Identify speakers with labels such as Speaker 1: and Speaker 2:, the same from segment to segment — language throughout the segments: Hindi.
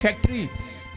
Speaker 1: फैक्ट्री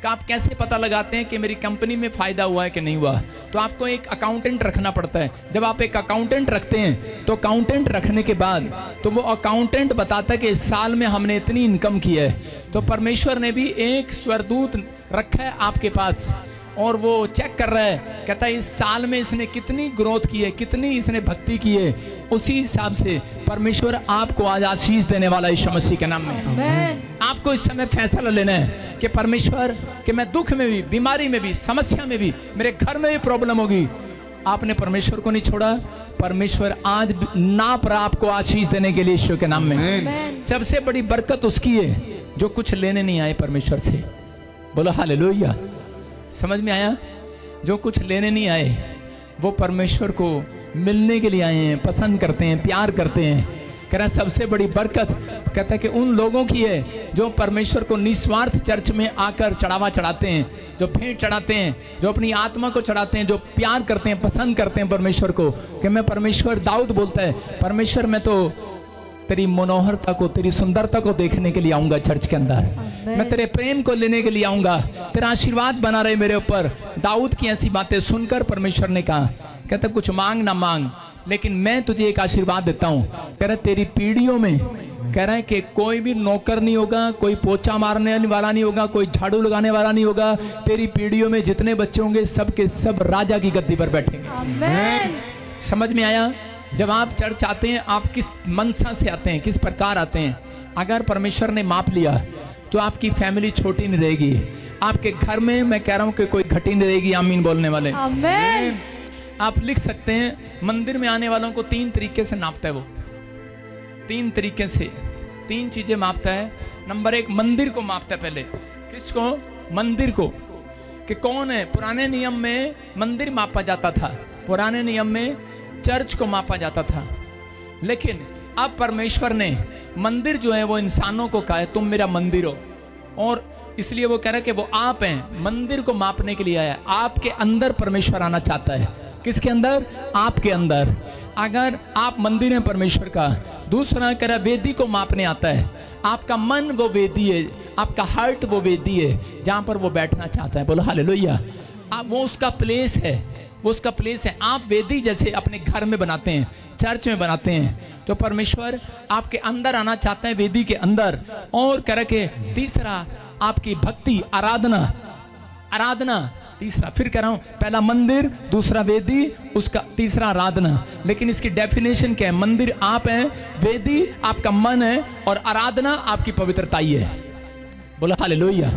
Speaker 1: का आप कैसे पता लगाते हैं कि मेरी कंपनी में फ़ायदा हुआ है कि नहीं हुआ? तो आपको एक अकाउंटेंट रखना पड़ता है। जब आप एक अकाउंटेंट रखते हैं तो अकाउंटेंट रखने के बाद तो वो अकाउंटेंट बताता है कि इस साल में हमने इतनी इनकम की है। तो परमेश्वर ने भी एक स्वरदूत रखा है आपके पास और वो चेक कर रहा है, कहता है इस साल में इसने कितनी ग्रोथ की है, कितनी इसने भक्ति की है। उसी हिसाब से परमेश्वर आपको आज आशीष देने वाला है यीशु मसीह के नाम में। आपको इस समय फैसला लेना है कि परमेश्वर कि मैं दुख में भी, बीमारी में भी, समस्या में भी, मेरे घर में भी प्रॉब्लम होगी, आपने परमेश्वर को नहीं छोड़ा। परमेश्वर आज नाप रहा आपको आशीष देने के लिए यीशु के नाम में। सबसे बड़ी बरकत उसकी है जो कुछ लेने नहीं आए परमेश्वर से। बोलो हालेलुया। समझ में आया? जो कुछ लेने नहीं आए वो परमेश्वर को मिलने के लिए आए हैं, पसंद करते हैं, प्यार करते हैं। कह रहा सबसे बड़ी बरकत कहता है कि उन लोगों की है जो परमेश्वर को निस्वार्थ चर्च में आकर चढ़ावा चढ़ाते हैं, जो भेंट चढ़ाते हैं, जो अपनी आत्मा को चढ़ाते हैं, जो प्यार करते हैं, पसंद करते हैं परमेश्वर को। कि मैं परमेश्वर, दाऊद बोलता है परमेश्वर मैं तो तेरी मनोहरता को, तेरी सुंदरता को देखने के लिए आऊंगा चर्च के अंदर। मैं तेरे प्रेम को लेने के लिए आऊंगा, तेरा आशीर्वाद बना रहे मेरे ऊपर। दाऊद की ऐसी बातें सुनकर परमेश्वर ने कहा, कहता कुछ मांग ना मांग, लेकिन मैं तुझे एक आशीर्वाद देता हूँ। कह रहा तेरी पीढ़ियों में, कह रहा है कि कोई भी नौकर नहीं होगा, कोई पोछा मारने वाला नहीं होगा, कोई झाड़ू लगाने वाला नहीं होगा। तेरी पीढ़ियों में जितने बच्चे होंगे सब के सब राजा की गद्दी पर बैठेंगे। समझ में आया? जब आप चर्च आते हैं आप किस मनसा से आते हैं, किस प्रकार आते हैं? अगर परमेश्वर ने माप लिया तो आपकी फैमिली छोटी नहीं रहेगी। आपके घर में मैं कह रहा हूं कि कोई घटी नहीं रहेगी। आमीन बोलने वाले। आमीन। आप लिख सकते हैं मंदिर में आने वालों को 3 तरीके से नापता है। वो 3 तरीके से 3 चीजें मापता है। नंबर 1 मंदिर को मापता है। पहले किसको? मंदिर को, कि कौन है। पुराने नियम में मंदिर मापा जाता था, पुराने नियम में चर्च को मापा जाता था। लेकिन अब परमेश्वर ने मंदिर जो है वो इंसानों को कहा है तुम मेरा मंदिर हो, और इसलिए वो कह रहा है कि वो आप हैं। मंदिर को मापने के लिए आया। आपके अंदर परमेश्वर आना चाहता है। किसके अंदर? आपके अंदर। अगर आप मंदिर हैं परमेश्वर का। दूसरा कह रहा वेदी को मापने आता है। आपका मन वो वेदी है, आपका हार्ट वो वेदी है जहाँ पर वो बैठना चाहता है। बोलो हालेलुया। आप वो उसका प्लेस है, वो उसका प्लेस है। आप वेदी जैसे अपने घर में बनाते हैं, चर्च में बनाते हैं, तो परमेश्वर आपके अंदर आना चाहता है, वेदी के अंदर। और कह रखे तीसरा आपकी भक्ति, आराधना, आराधना तीसरा। फिर कह रहा हूं पहला मंदिर, दूसरा वेदी, उसका तीसरा आराधना। लेकिन इसकी डेफिनेशन क्या है? मंदिर आप हैं, वेदी आपका मन है, और आराधना आपकी पवित्रता ही है। बोलो हालेलुया।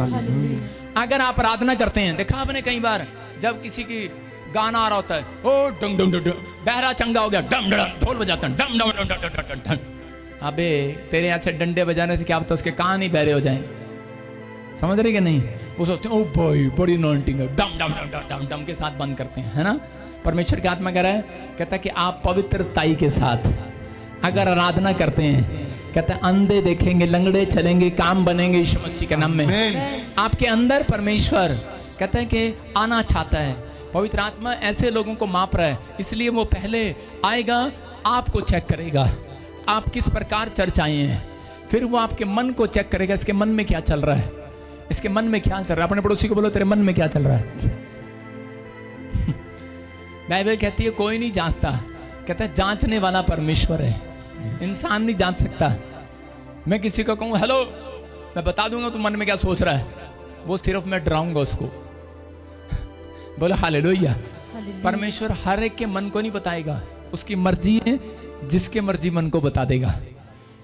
Speaker 1: अगर आप आराधना करते हैं, देखा आपने कई बार जब किसी की गाना आ रहा होता है, ओ डंग डंग डंग, बहरा चंगा हो गया, डम डम, ढोल बजाते हैं, डम डम डम डम डम डम। अबे तेरे ऐसे डंडे बजाने से क्या पता उसके कान ही बहरे हो जाएं। समझ रहे कि नहीं? वो सोचते हैं ओ भाई बड़ी अनॉइंटिंग है, डम डम डम डम डम डम के साथ बंद करते हैं, है ना? परमेश्वर की आत्मा कह रहा है, कहता है कि आप पवित्रताई के साथ अगर आराधना करते हैं, कहता है अंधे देखेंगे, लंगड़े चलेंगे, काम बनेंगे यीशु मसीह के नाम में। आपके अंदर परमेश्वर कहते हैं कि आना चाहता है। पवित्र आत्मा ऐसे लोगों को माप रहा है, इसलिए वो पहले आएगा, आपको चेक करेगा आप किस प्रकार चर्च आए हैं। फिर वो आपके मन को चेक करेगा, इसके मन में क्या चल रहा है, इसके मन में क्या चल रहा है। अपने पड़ोसी को बोलो तेरे मन में क्या चल रहा है। बाइबल कहती है कोई नहीं जांचता, कहता है जांचने वाला परमेश्वर है, इंसान नहीं जांच सकता। मैं किसी को कहूँ हेलो, मैं बता दूंगा तू मन में क्या सोच रहा है, वो सिर्फ मैं डराऊंगा उसको। बोलो हालेलुया। परमेश्वर हर एक के मन को नहीं बताएगा, उसकी मर्जी है, जिसके मर्जी मन को बता देगा।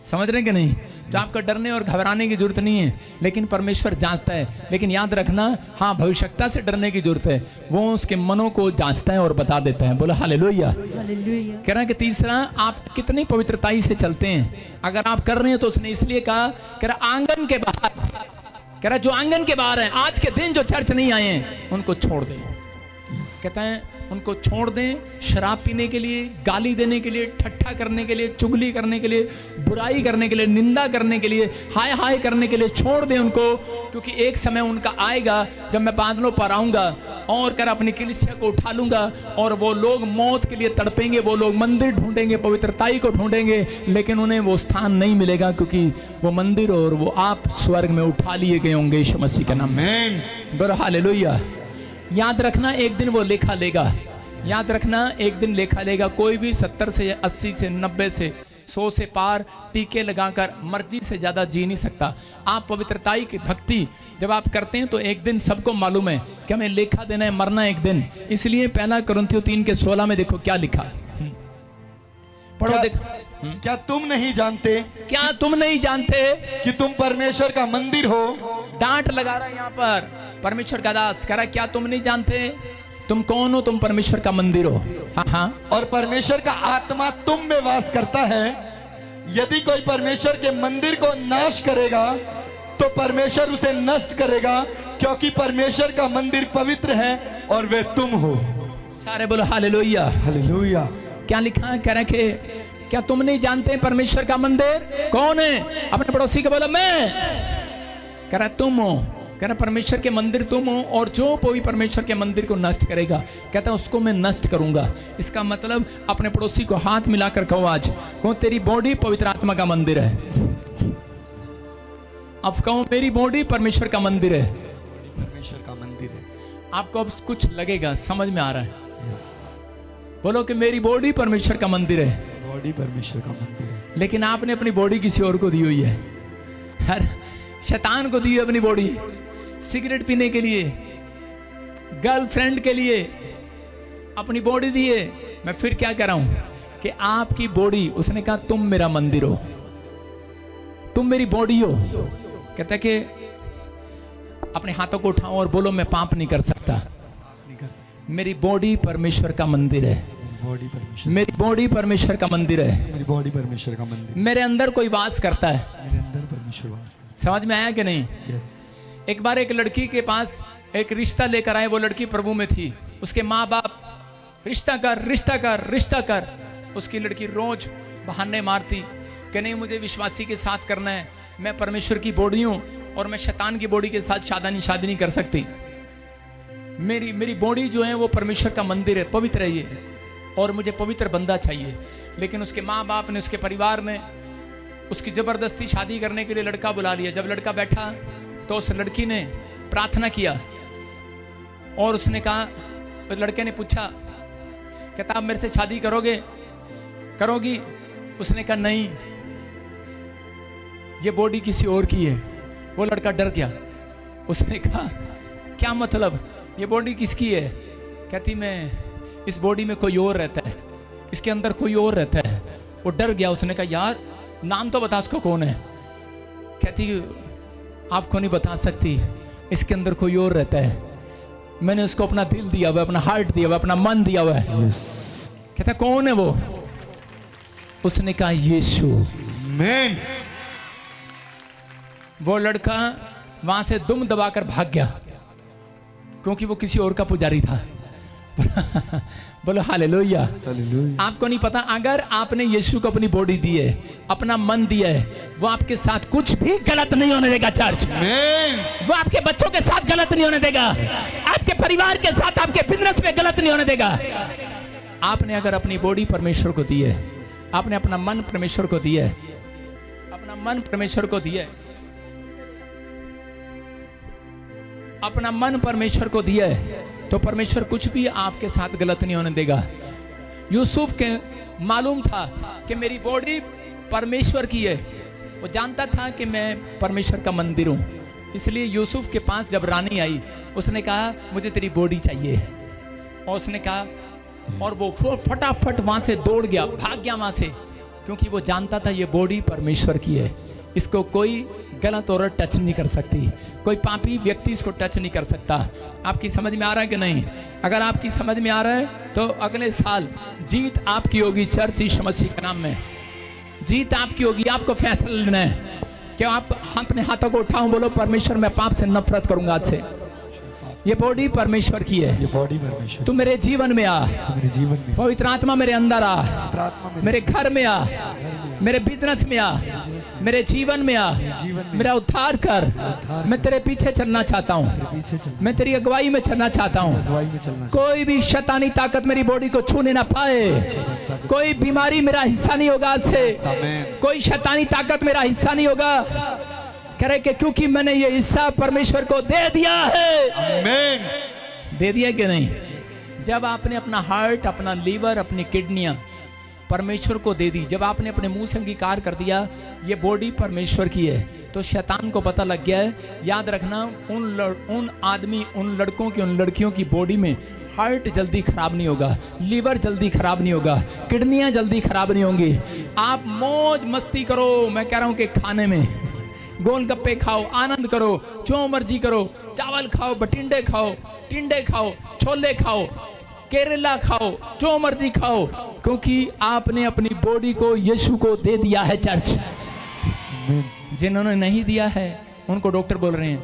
Speaker 1: समझ रहे हैं कि नहीं? तो आपको डरने और घबराने की जरूरत नहीं है, लेकिन परमेश्वर जांचता है। लेकिन याद रखना, हाँ भविष्यता से डरने की जरूरत है, वो उसके मनों को जांचता है और बता देता है। बोलो हालेलुया। कह रहा है कि तीसरा आप कितनी पवित्रताई से चलते हैं। अगर आप कर रहे हैं तो उसने इसलिए कहा, कह रहा आंगन के बाहर, कह रहा जो आंगन के बाहर है, आज के दिन जो चर्च नहीं आए हैं उनको छोड़ दे। कहता है उनको छोड़ दें शराब पीने के लिए, गाली देने के लिए, ठट्ठा करने के लिए, चुगली करने के लिए, बुराई करने के लिए, निंदा करने के लिए, हाय हाय करने के लिए छोड़ दें उनको, क्योंकि एक समय उनका आएगा जब मैं बादलों पर आऊँगा और कर अपनी कलीसिया को उठा लूँगा और वो लोग मौत के लिए तड़पेंगे, वो लोग मंदिर ढूंढेंगे, पवित्रताई को ढूंढेंगे, लेकिन उन्हें वो स्थान नहीं मिलेगा, क्योंकि वो मंदिर और वो आप स्वर्ग में उठा लिए गए होंगे यीशु मसीह के नाम में। बोलो हालेलुया। याद रखना एक दिन वो लेखा लेगा, याद रखना एक दिन लेखा लेगा। कोई भी 70 से 80 से 90 से 100 से पार टीके लगाकर मर्जी से ज़्यादा जी नहीं सकता। आप पवित्रताई की भक्ति जब आप करते हैं तो एक दिन सबको मालूम है कि हमें लेखा देना है, मरना एक दिन। इसलिए 1 कुरिन्थियों 3:16 में देखो क्या लिखा, पढ़ो देखो।
Speaker 2: क्या तुम नहीं जानते,
Speaker 1: क्या तुम नहीं जानते
Speaker 2: कि तुम परमेश्वर का मंदिर हो?
Speaker 1: डांट लगा रहा है यहाँ पर परमेश्वर का दास, कह रहा क्या तुम नहीं जानते तुम कौन हो, तुम परमेश्वर का मंदिर हो। हाँ हाँ,
Speaker 2: और परमेश्वर का आत्मा तुम में वास करता है। यदि कोई परमेश्वर के मंदिर को नाश करेगा तो परमेश्वर उसे नष्ट करेगा, क्योंकि परमेश्वर का मंदिर पवित्र है और वे तुम हो।
Speaker 1: सारे बोलो हालेलुया।
Speaker 2: हालेलुया।
Speaker 1: क्या लिखा है, कह रखे क्या तुम नहीं जानते परमेश्वर का मंदिर कौन है? अपने पड़ोसी को बोलो मैं, कह रहा तुम हो, कह रहा परमेश्वर के मंदिर तुम हो, और जो कोई परमेश्वर के मंदिर को नष्ट करेगा कहता है उसको मैं नष्ट करूंगा। इसका मतलब अपने पड़ोसी को हाथ मिलाकर कहो आज, कहो तेरी बॉडी पवित्र आत्मा का मंदिर है। अब कहो मेरी बॉडी परमेश्वर का मंदिर है,
Speaker 2: परमेश्वर का मंदिर है।
Speaker 1: आपको अब कुछ लगेगा, समझ में आ रहा है? बोलो कि मेरी बॉडी परमेश्वर का मंदिर है,
Speaker 2: बॉडी परमेश्वर का मंदिर है।
Speaker 1: लेकिन आपने अपनी बॉडी किसी और को दी हुई है, हर शैतान को दी है अपनी बॉडी, सिगरेट पीने के लिए, गर्लफ्रेंड के लिए अपनी बॉडी दी है। मैं फिर क्या कह रहा हूं कि आपकी बॉडी, उसने कहा तुम मेरा मंदिर हो, तुम मेरी बॉडी हो। कहता कि अपने हाथों को उठाओ और बोलो मैं पाप नहीं कर सकता। मेरी बॉडी परमेश्वर का मंदिर है, मेरी बॉडी परमेश्वर का मंदिर है,
Speaker 2: मेरी बॉडी परमेश्वर का मंदिर।
Speaker 1: मेरे अंदर कोई वास करता है,
Speaker 2: मेरे अंदर परमेश्वर वास करता है।
Speaker 1: समझ में आया कि नहीं? एक बार एक लड़की के पास एक रिश्ता लेकर आए, वो लड़की प्रभु में थी, उसके माँ बाप रिश्ता कर रिश्ता कर रिश्ता कर, उसकी लड़की रोज बहाने मारती कि नहीं मुझे विश्वासी के साथ करना है, मैं परमेश्वर की बॉडी हूँ और मैं शैतान की बॉडी के साथ शादी नहीं कर सकती। मेरी बॉडी जो है वो परमेश्वर का मंदिर है, पवित्र है ये, और मुझे पवित्र बंदा चाहिए। लेकिन उसके माँ बाप ने, उसके परिवार ने उसकी ज़बरदस्ती शादी करने के लिए लड़का बुला लिया। जब लड़का बैठा तो उस लड़की ने प्रार्थना किया और उसने कहा, उस लड़के ने पूछा कहता आप मेरे से शादी करोगी? उसने कहा नहीं, ये बॉडी किसी और की है। वो लड़का डर गया, उसने कहा क्या मतलब, ये बॉडी किसकी है? कहती मैं, इस बॉडी में कोई और रहता है, इसके अंदर कोई और रहता है। वो डर गया, उसने कहा यार नाम तो बता उसको कौन है। कहती आपको नहीं बता सकती, इसके अंदर कोई और रहता है, मैंने उसको अपना दिल दिया हुआ, अपना हार्ट दिया हुआ, अपना मन दिया हुआ है। कहता कौन है वो? उसने कहा यीशु।
Speaker 2: मैन।
Speaker 1: वो लड़का वहां से दुम दबाकर भाग गया, क्योंकि वो किसी और का पुजारी था। बोलो हालेलुया। आपको नहीं पता, अगर आपने यीशु को अपनी बॉडी दी है, अपना मन दिया है, वो आपके साथ कुछ भी गलत नहीं होने देगा। चर्च वो आपके बच्चों के साथ गलत नहीं होने देगा, आपके परिवार के साथ, आपके बिजनेस में गलत नहीं होने देगा। आपने अगर अपनी बॉडी परमेश्वर को दी है, आपने अपना मन परमेश्वर को दिया है, अपना मन परमेश्वर को दिया है, अपना मन परमेश्वर को दिया है, तो परमेश्वर कुछ भी आपके साथ गलत नहीं होने देगा। यूसुफ के मालूम था कि मेरी बॉडी परमेश्वर की है, वो जानता था कि मैं परमेश्वर का मंदिर हूँ। इसलिए यूसुफ के पास जब रानी आई, उसने कहा मुझे तेरी बॉडी चाहिए, और उसने कहा, और वो फटाफट वहाँ से दौड़ गया, भाग गया वहाँ से, क्योंकि वो जानता था ये बॉडी परमेश्वर की है, इसको कोई गलत औरत टच नहीं कर सकती, कोई पापी व्यक्ति इसको टच नहीं कर सकता। आपकी समझ में आ रहा है कि नहीं? अगर आपकी समझ में आ रहा है तो अगले साल जीत आपकी होगी। चर्च यीशु मसीह के नाम में जीत आपकी होगी। आपको फैसला लेना है कि आप अपने हाथों को उठाओ, बोलो परमेश्वर मैं पाप से नफरत करूंगा आज से, ये बॉडी परमेश्वर की है।
Speaker 2: ये बॉडी परमेश्वर,
Speaker 1: तू मेरे जीवन में आ,
Speaker 2: तू मेरे जीवन में,
Speaker 1: पवित्र आत्मा मेरे अंदर आ,
Speaker 2: पवित्र आत्मा
Speaker 1: मेरे घर में आ, मेरे बिजनेस में आ, मेरे जीवन में आ, मेरा उद्धार कर। मैं तेरे पीछे चलना चाहता हूँ,
Speaker 2: पीछे चल,
Speaker 1: मैं तेरी अगुवाई में चलना चाहता हूँ।
Speaker 2: अगुवाई में चलना,
Speaker 1: कोई भी शैतानी ताकत मेरी बॉडी को छूने ना पाए, कोई बीमारी मेरा हिस्सा नहीं होगा आज से,
Speaker 2: आमीन।
Speaker 1: कोई शैतानी ताकत मेरा हिस्सा नहीं होगा। करे कि क्योंकि मैंने ये हिस्सा परमेश्वर को दे दिया है।
Speaker 2: आमीन।
Speaker 1: दे दिया कि नहीं? जब आपने अपना हार्ट, अपना लीवर, अपनी किडनियां परमेश्वर को दे दी, जब आपने अपने मुंह से अंगीकार कर दिया ये बॉडी परमेश्वर की है, तो शैतान को पता लग गया है। याद रखना, उन आदमी, उन लड़कों की, उन लड़कियों की बॉडी में हार्ट जल्दी खराब नहीं होगा, लीवर जल्दी खराब नहीं होगा, किडनियां जल्दी खराब नहीं होंगी। आप मौज मस्ती करो, मैं कह रहा हूं कि खाने में गोलगप्पे खाओ, आनंद करो, जो मर्जी करो, चावल खाओ, बटिंडे खाओ, टिंडे खाओ, छोले खाओ, केरला खाओ, जो मर्जी खाओ, क्योंकि आपने अपनी बॉडी को यीशु को दे दिया है। चर्च, जिन्होंने नहीं दिया है उनको डॉक्टर बोल रहे हैं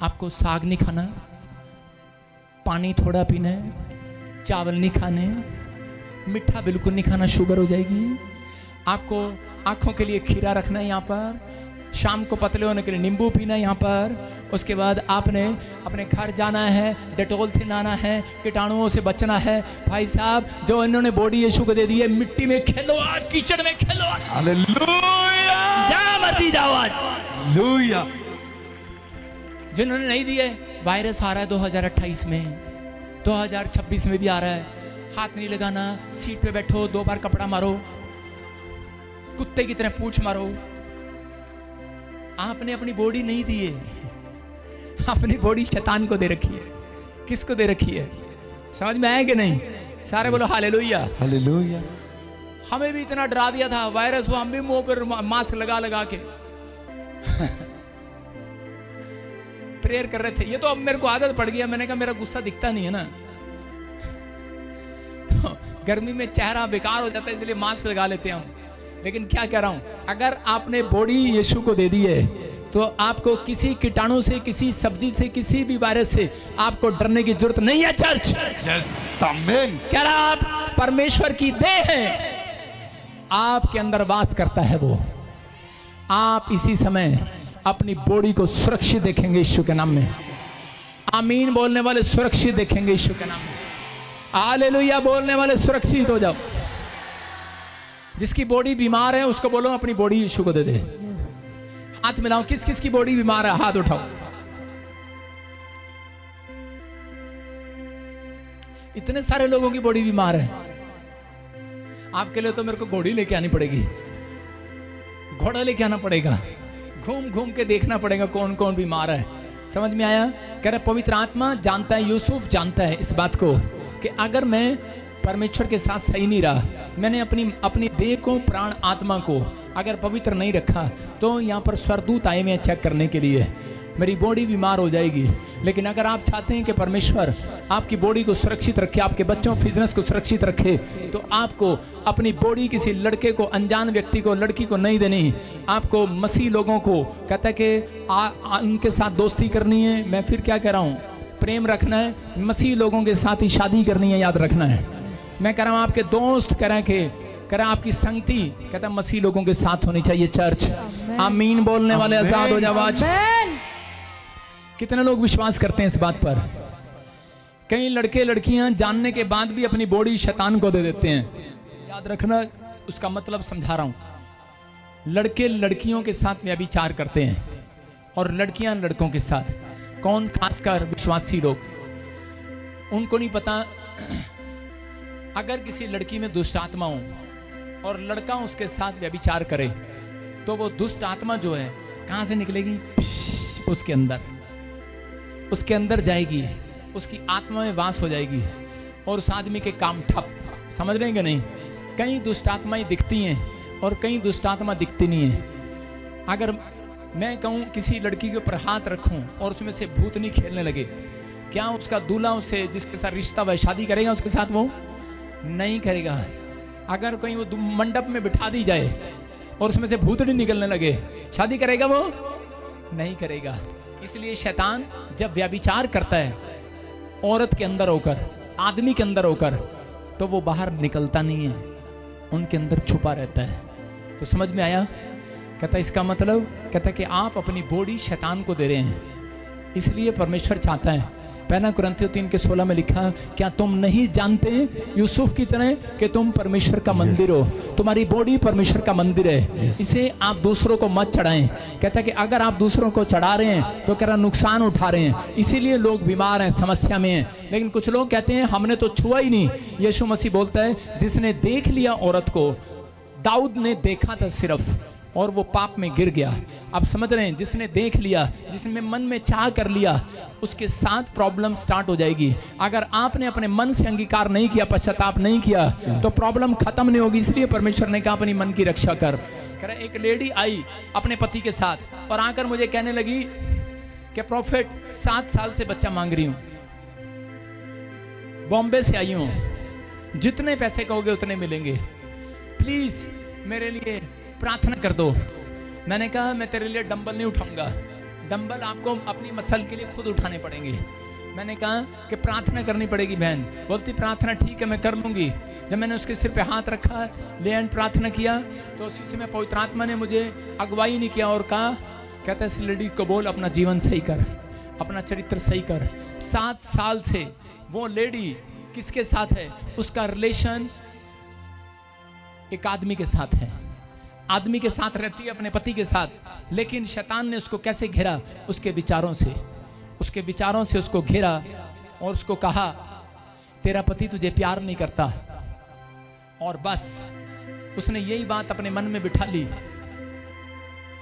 Speaker 1: आपको साग नहीं खाना, पानी थोड़ा पीना है, चावल नहीं खाने, मीठा बिल्कुल नहीं खाना, शुगर हो जाएगी। आपको आंखों के लिए खीरा रखना है यहाँ पर, शाम को पतले होने के लिए नींबू पीना है यहाँ पर। उसके बाद आपने अपने घर जाना है, डेटोल से नहाना है, कीटाणुओं से बचना है। भाई साहब, जो इन्होंने बॉडी यीशु को दे दी है, मिट्टी में खेलो आज, कीचड़ में खेलो आज,
Speaker 2: हालेलुया,
Speaker 1: जा मर्जी जाओ आज।
Speaker 2: हालेलुया।
Speaker 1: जिन्होंने नहीं दिए, वायरस आ रहा है 2028 में, 2026 में भी आ रहा है। हाथ नहीं लगाना, सीट पे बैठो, 2 बार कपड़ा मारो, कुत्ते की तरह पूंछ मारो। आपने अपनी बॉडी नहीं दी है, अपनी बॉडी शैतान को दे रखी है। किसको दे रखी है? समझ में आया कि नहीं? सारे बोलो हालेलुया,
Speaker 2: हालेलुया।
Speaker 1: हमें भी इतना डरा दिया था, वायरस हुआ, हम भी मुंह पर मास्क लगा लगा के प्रेयर कर रहे थे। ये तो अब मेरे को आदत पड़ गया, मैंने कहा मेरा गुस्सा दिखता नहीं है ना, तो गर्मी में चेहरा बेकार हो जाता है, इसलिए मास्क लगा लेते हैं हम। लेकिन क्या कह रहा हूं, अगर आपने बॉडी यीशु को दे दी है तो आपको किसी कीटाणु से, किसी सब्जी से, किसी भी वायरस से आपको डरने की जरूरत नहीं है। चर्च,
Speaker 2: यस, आमीन।
Speaker 1: क्या आप परमेश्वर की देह हैं, आपके अंदर वास करता है वो। आप इसी समय अपनी बॉडी को सुरक्षित देखेंगे यीशु के नाम में। आमीन बोलने वाले सुरक्षित देखेंगे यीशु के नाम में। हालेलुया बोलने वाले सुरक्षित हो जाओ। जिसकी बॉडी बीमार है उसको बोलो अपनी बॉडी यीशु को दे दे। हाथ मिलाओ, किस किस की बॉडी बीमार है, हाथ उठाओ। इतने सारे लोगों की बॉडी बीमार है। आपके लिए तो मेरे को घोड़ी लेके आनी पड़ेगी, घोड़ा लेके आना पड़ेगा, घूम घूम के देखना पड़ेगा कौन कौन बीमार है। समझ में आया? कह रहे पवित्र आत्मा जानता है, यूसुफ जानता है इस बात को कि अगर मैं परमेश्वर के साथ सही नहीं रहा, मैंने अपनी देह को, प्राण आत्मा को अगर पवित्र नहीं रखा, तो यहाँ पर स्वर्गदूत आए हुए हैं चेक करने के लिए, मेरी बॉडी बीमार हो जाएगी। लेकिन अगर आप चाहते हैं कि परमेश्वर आपकी बॉडी को सुरक्षित रखे, आपके बच्चों बिजनेस को सुरक्षित रखे, तो आपको अपनी बॉडी किसी लड़के को, अनजान व्यक्ति को, लड़की को नहीं देनी। आपको मसीह लोगों को कहता है कि उनके साथ दोस्ती करनी है। मैं फिर क्या कह रहा हूँ, प्रेम रखना है, मसीह लोगों के साथ ही शादी करनी है, याद रखना है। मैं कह रहा हूँ आपके दोस्त कह रहे हैं आपकी संगति, कहता है मसीह लोगों के साथ होनी चाहिए। चर्च, आमीन बोलने वाले आजाद हो जाओ आज। कितने लोग विश्वास करते हैं इस बात पर? कई लड़के लड़कियां जानने के बाद भी अपनी बॉडी शैतान को दे देते हैं। याद रखना, उसका मतलब समझा रहा हूं। लड़के लड़कियों के साथ व्यभिचार करते हैं और लड़कियां लड़कों के साथ। कौन? खासकर विश्वासी लोग। उनको नहीं पता अगर किसी लड़की में दुष्ट आत्मा हो और लड़का उसके साथ व्यभिचार करे, तो वो दुष्ट आत्मा जो है कहां से निकलेगी? उसके अंदर जाएगी, उसकी आत्मा में वास हो जाएगी और उस आदमी के काम ठप। समझ रहे हैं कि नहीं? कई दुष्ट आत्माएं दिखती हैं और कई दुष्ट आत्मा दिखती नहीं है। अगर मैं कहूँ किसी लड़की के ऊपर हाथ रखूं और उसमें से भूतनी खेलने लगे, क्या उसका दूल्हा उससे जिसके साथ रिश्ता वह शादी करेगा उसके साथ? वो नहीं करेगा। अगर कहीं वो मंडप में बिठा दी जाए और उसमें से भूतनी निकलने लगे, शादी करेगा? वो नहीं करेगा। इसलिए शैतान जब व्यभिचार करता है औरत के अंदर होकर, आदमी के अंदर होकर, तो वो बाहर निकलता नहीं है, उनके अंदर छुपा रहता है। तो समझ में आया? कहता इसका मतलब, कहता कि आप अपनी बॉडी शैतान को दे रहे हैं, इसलिए परमेश्वर चाहता है। पहला कुरिन्थियों 3:16 में लिखा, क्या तुम नहीं जानते यूसुफ की तरह कि तुम परमेश्वर का मंदिर हो? तुम्हारी बॉडी परमेश्वर का मंदिर है, इसे आप दूसरों को मत चढ़ाएं। कहता कि अगर आप दूसरों को चढ़ा रहे हैं तो कह रहा नुकसान उठा रहे हैं, इसीलिए लोग बीमार हैं, समस्या में हैं। लेकिन कुछ लोग कहते हैं हमने तो छुआ ही नहीं। यीशु मसीह बोलता है, जिसने देख लिया औरत को, दाऊद ने देखा था सिर्फ, और वो पाप में गिर गया। आप समझ रहे हैं? जिसने देख लिया, जिसने मन में चाह कर लिया, उसके साथ प्रॉब्लम स्टार्ट हो जाएगी। अगर आपने अपने मन से अंगीकार नहीं किया, पश्चाताप नहीं किया, तो प्रॉब्लम खत्म नहीं होगी। इसलिए परमेश्वर ने कहा अपनी मन की रक्षा कर। कह रहा एक लेडी आई अपने पति के साथ और आकर मुझे कहने लगी कि प्रॉफिट 7 साल से बच्चा मांग रही हूं, बॉम्बे से आई हूं, जितने पैसे कहोगे उतने मिलेंगे, प्लीज मेरे लिए प्रार्थना कर दो। मैंने कहा मैं तेरे लिए डंबल नहीं उठाऊंगा, डंबल आपको अपनी मसल के लिए खुद उठाने पड़ेंगे। मैंने कहा कि प्रार्थना करनी पड़ेगी बहन। बोलती प्रार्थना ठीक है मैं कर लूंगी। जब मैंने उसके सिर पे हाथ रखा, ले एंड प्रार्थना किया, तो उसी समय पवित्र आत्मा ने मुझे अगुवाई नहीं किया और कहा, कहता है इस लेडी को बोल अपना जीवन सही कर, अपना चरित्र सही कर। 7 साल से वो लेडी किसके साथ है? उसका रिलेशन एक आदमी के साथ है, आदमी के साथ रहती है, अपने पति के साथ। लेकिन शैतान ने उसको कैसे घेरा? उसके विचारों से, उसके विचारों से उसको घेरा और उसको कहा तेरा पति तुझे प्यार नहीं करता, और बस उसने यही बात अपने मन में बिठा ली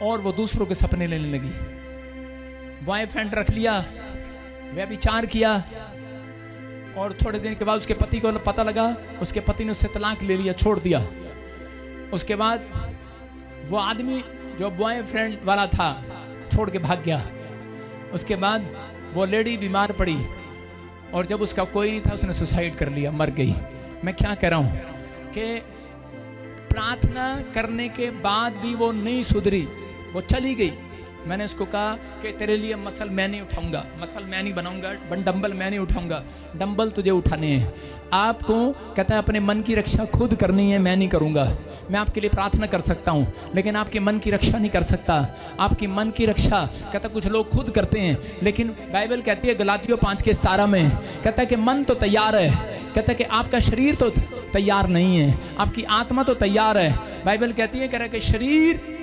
Speaker 1: और वो दूसरों के सपने लेने लगी। बॉयफ्रेंड रख लिया, व्यभिचार किया, और थोड़े दिन के बाद उसके पति को पता लगा, उसके पति ने उससे तलाक ले लिया, छोड़ दिया। उसके बाद वो आदमी जो बॉयफ्रेंड वाला था छोड़ के भाग गया। उसके बाद वो लेडी बीमार पड़ी और जब उसका कोई नहीं था उसने सुसाइड कर लिया, मर गई। मैं क्या कह रहा हूँ कि प्रार्थना करने के बाद भी वो नहीं सुधरी, वो चली गई। मैंने उसको कहा कि तेरे लिए मसल मैं नहीं उठाऊंगा, मसल मैं नहीं बनाऊंगा, डंबल मैं नहीं उठाऊंगा, डंबल तुझे उठाने हैं। आपको कहता है अपने मन की रक्षा खुद करनी है, मैं नहीं करूंगा। मैं आपके लिए प्रार्थना कर सकता हूं, लेकिन आपके मन की रक्षा नहीं कर सकता। आपकी मन की रक्षा कहता कुछ लोग खुद करते हैं, लेकिन बाइबल कहती है गलातियों 5:17 में, कहता है कि मन तो तैयार है, कहता है कि आपका शरीर तो तैयार नहीं है, आपकी आत्मा तो तैयार है। बाइबल कहती है कह रहा है कि शरीर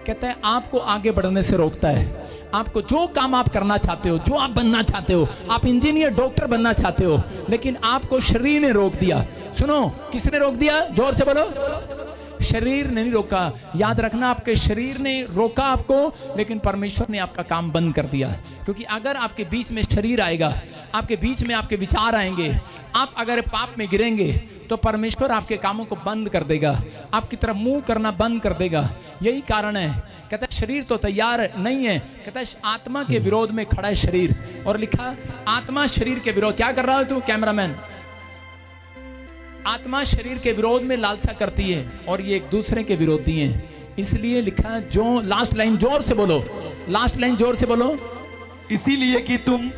Speaker 1: कहता है आपको आगे बढ़ने से रोकता है। आपको जो काम आप करना चाहते हो, जो आप बनना चाहते हो, आप इंजीनियर डॉक्टर बनना चाहते हो, लेकिन आपको शरीर ने रोक दिया। सुनो, किसने रोक दिया? जोर से बोलो। शरीर ने नहीं रोका। याद रखना, आपके शरीर ने रोका आपको, लेकिन परमेश्वर ने आपका काम बंद कर दिया। क्योंकि अगर आपके बीच में शरीर आएगा, आपके बीच में आपके विचार आएंगे, आप अगर पाप में गिरेंगे, तो परमेश्वर आपके कामों को बंद कर देगा, आपकी तरफ मुंह करना बंद कर देगा। यही कारण है, कहता है शरीर तो तैयार नहीं है, कहता है आत्मा के विरोध में खड़ा है शरीर। और लिखा आत्मा शरीर के विरोध। क्या कर रहा है तू कैमरामैन? आत्मा शरीर के विरोध में लालसा करती है और ये एक दूसरे के विरोधी हैं। इसलिए लिखा जो, लास्ट लाइन जोर से बोलो, लास्ट लाइन जोर से बोलो,
Speaker 2: इसीलिए कि तुम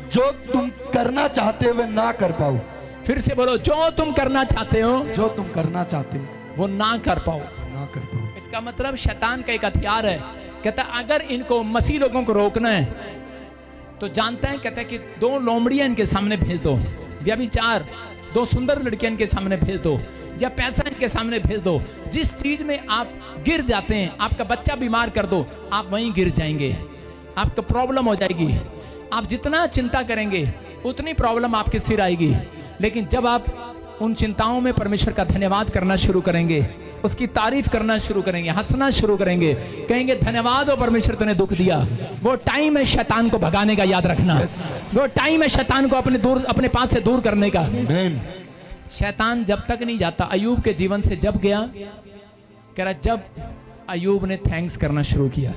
Speaker 2: जो तुम करना चाहते हो वह ना कर पाओ।
Speaker 1: फिर से बोलो, जो तुम करना चाहते हो,
Speaker 2: जो तुम करना चाहते हो
Speaker 1: वो ना कर पाओ,
Speaker 2: ना कर पाओ।
Speaker 1: इसका मतलब शैतान का एक हथियार है। कहता अगर इनको मसीह लोगों को रोकना है तो जानता है, कहता है कि 2 लोमड़ियां इनके सामने भेज दो, व्यभिचार 2 सुंदर लड़कियां इनके सामने भेज दो, या पैसा इनके सामने भेज दो। जिस चीज में आप गिर जाते हैं, आपका बच्चा बीमार कर दो, आप वहीं गिर जाएंगे, आपको प्रॉब्लम हो जाएगी। आप जितना चिंता करेंगे उतनी प्रॉब्लम आपके सिर आएगी। लेकिन जब आप उन चिंताओं में परमेश्वर का धन्यवाद करना शुरू करेंगे, उसकी तारीफ करना शुरू करेंगे, हंसना शुरू करेंगे, कहेंगे धन्यवाद हो परमेश्वर तूने दुख दिया। वो टाइम है शैतान को भगाने का, याद रखना। वो टाइम है शैतान को अपने पास से दूर करने का। शैतान जब तक नहीं जाता, अय्यूब के जीवन से जब गया, कह रहा जब अय्यूब ने थैंक्स करना शुरू किया,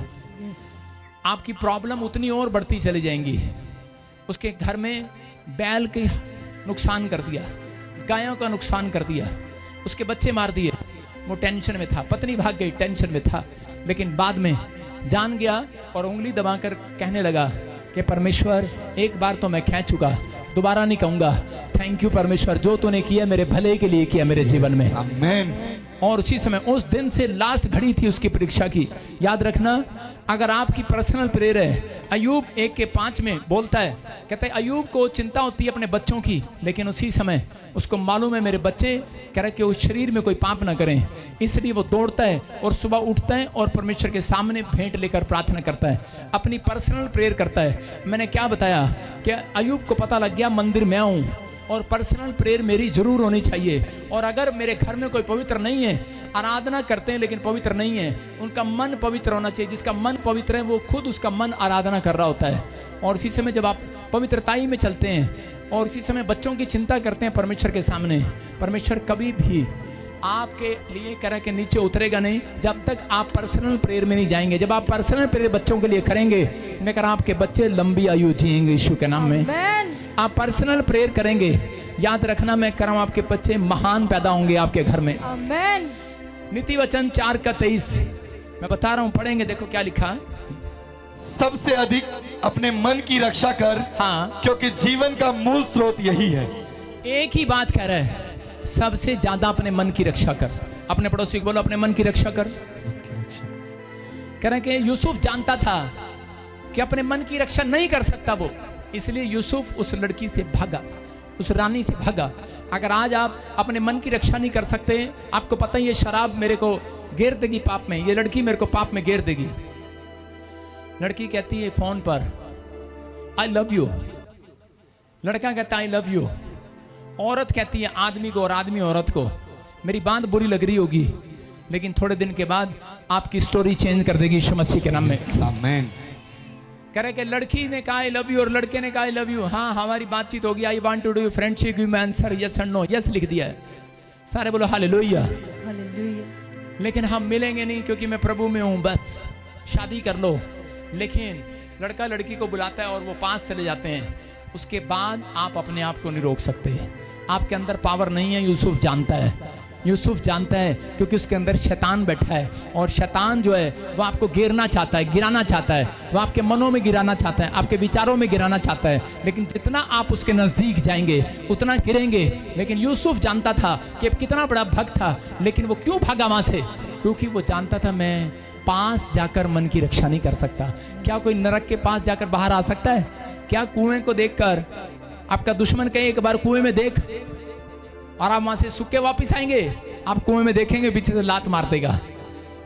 Speaker 1: आपकी प्रॉब्लम उतनी और बढ़ती चली जाएंगी। उसके घर में बैल के नुकसान कर दिया, गायों का नुकसान कर दिया, उसके बच्चे मार दिए, वो टेंशन में था, पत्नी भाग गई, टेंशन में था। लेकिन बाद में जान गया और उंगली दबाकर कहने लगा कि परमेश्वर एक बार तो मैं कह चुका, दोबारा नहीं कहूंगा थैंक यू परमेश्वर, जो तूने किया मेरे भले के लिए किया मेरे जीवन में।
Speaker 2: आमीन।
Speaker 1: और उसी समय उस दिन से लास्ट घड़ी थी उसकी परीक्षा की। याद रखना, अगर आपकी पर्सनल प्रेयर है, अय्यूब 1:5 में बोलता है, कहता है अय्यूब को चिंता होती है अपने बच्चों की, लेकिन उसी समय उसको मालूम है मेरे बच्चे कह रहे कि उस शरीर में कोई पाप ना करें, इसलिए वो दौड़ता है और सुबह उठता है और परमेश्वर के सामने भेंट लेकर प्रार्थना करता है, अपनी पर्सनल प्रेयर करता है। मैंने क्या बताया कि अय्यूब को पता लग गया मंदिर में आऊँ और पर्सनल प्रेयर मेरी जरूर होनी चाहिए, और अगर मेरे घर में कोई पवित्र नहीं है, आराधना करते हैं लेकिन पवित्र नहीं है, उनका मन पवित्र होना चाहिए। जिसका मन पवित्र है वो खुद उसका मन आराधना कर रहा होता है। और इसी समय जब आप पवित्रताई में चलते हैं और इसी समय बच्चों की चिंता करते हैं परमेश्वर के सामने, परमेश्वर कभी भी आपके लिए कह के नीचे उतरेगा नहीं जब तक आप पर्सनल प्रेयर में नहीं जाएंगे। जब आप पर्सनल प्रेयर बच्चों के लिए करेंगे, मैं कह रहा आपके बच्चे लंबी आयु जिएंगे यीशु के नाम में। आप पर्सनल प्रेयर करेंगे, याद रखना मैं कह रहा हूं आपके बच्चे महान पैदा होंगे आपके घर में।
Speaker 3: आमीन।
Speaker 1: नीति वचन 4:23 मैं बता रहा हूं, पढ़ेंगे, देखो क्या लिखा है।
Speaker 2: सबसे अधिक अपने मन की रक्षा कर,
Speaker 1: हाँ,
Speaker 2: क्योंकि जीवन का मूल स्रोत यही है।
Speaker 1: एक ही बात कह रहा है, सबसे ज्यादा अपने मन की रक्षा कर। अपने पड़ोसी को बोलो अपने मन की रक्षा कर। कह रहे कि यूसुफ जानता था कि अपने मन की रक्षा नहीं कर सकता वो, इसलिए यूसुफ उस लड़की से भागा, उस रानी से भागा। अगर आज आप अपने मन की रक्षा नहीं कर सकते, आपको पता ही ये शराब मेरे को घेर देगी पाप में, ये लड़की मेरे को पाप में घेर देगी। लड़की कहती है फोन पर आई लव यू, लड़का कहता है आई लव यू, औरत कहती है आदमी को और आदमी औरत को मेरी बात बुरी लग रही होगी, लेकिन थोड़े दिन के बाद आपकी स्टोरी चेंज कर देगी यीशु मसीह के नाम में।
Speaker 2: आमीन।
Speaker 1: कह रहे कि लड़की ने कहा आई लव यू और लड़के ने कहा आई लव यू। हाँ, हमारी बातचीत होगी, I want to do friendship, give me answer yes and no, yes लिख दिया है। सारे बोलो हालेलुया।
Speaker 3: हालेलुया।
Speaker 1: लेकिन हम मिलेंगे नहीं क्योंकि मैं प्रभु में हूँ, बस शादी कर लो। लेकिन लड़का लड़की को बुलाता है और वो पास चले जाते हैं, उसके बाद आप अपने आप को नहीं रोक सकते। आपके अंदर पावर नहीं है, यूसुफ जानता है, यूसुफ जानता है, क्योंकि उसके अंदर शैतान बैठा है, और शैतान जो है वो आपको गिरना चाहता है, गिराना चाहता है, वो आपके मनों में गिराना चाहता है, आपके विचारों में गिराना चाहता है। लेकिन जितना आप उसके नज़दीक जाएंगे उतना गिरेंगे। लेकिन यूसुफ जानता था कि कितना बड़ा भक्त था, लेकिन वो क्यों भागा वहाँ से? क्योंकि वो जानता था मैं पास जाकर मन की रक्षा नहीं कर सकता। क्या कोई नरक के पास जाकर बाहर आ सकता है? क्या कुएं को देखकर आपका दुश्मन कहे एक बार कुएं में देख, और आप वहां से सूख के वापिस आएंगे? आप कुएं में देखेंगे पीछे से लात मार देगा।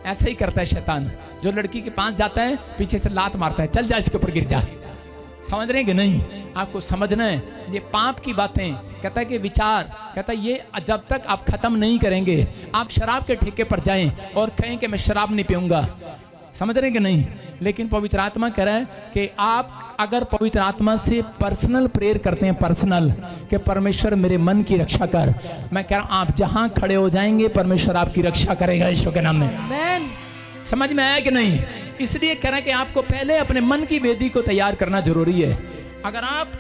Speaker 1: ऐसा ही करता है शैतान, जो लड़की के पास जाता है पीछे से लात मारता है, चल जा इसके ऊपर गिर जा। समझ रहे हैं कि नहीं? आपको समझना है ये पाप की बातें। कहता है कि विचार, कहता है ये जब तक आप खत्म नहीं करेंगे, आप शराब के ठेके पर जाएं और कहें कि मैं शराब नहीं पीऊंगा, समझ रहे हैं कि नहीं? लेकिन पवित्र आत्मा कह रहा है कि आप अगर पवित्र आत्मा से पर्सनल प्रेयर करते हैं, पर्सनल, कि परमेश्वर मेरे मन की रक्षा कर, मैं कह रहा हूं आप जहां खड़े हो जाएंगे परमेश्वर आपकी रक्षा करेगा यीशु के नाम में।
Speaker 3: आमीन।
Speaker 1: समझ में आया कि नहीं? इसलिए कह रहे हैं कि आपको पहले अपने मन की वेदी को तैयार करना जरूरी है। अगर आप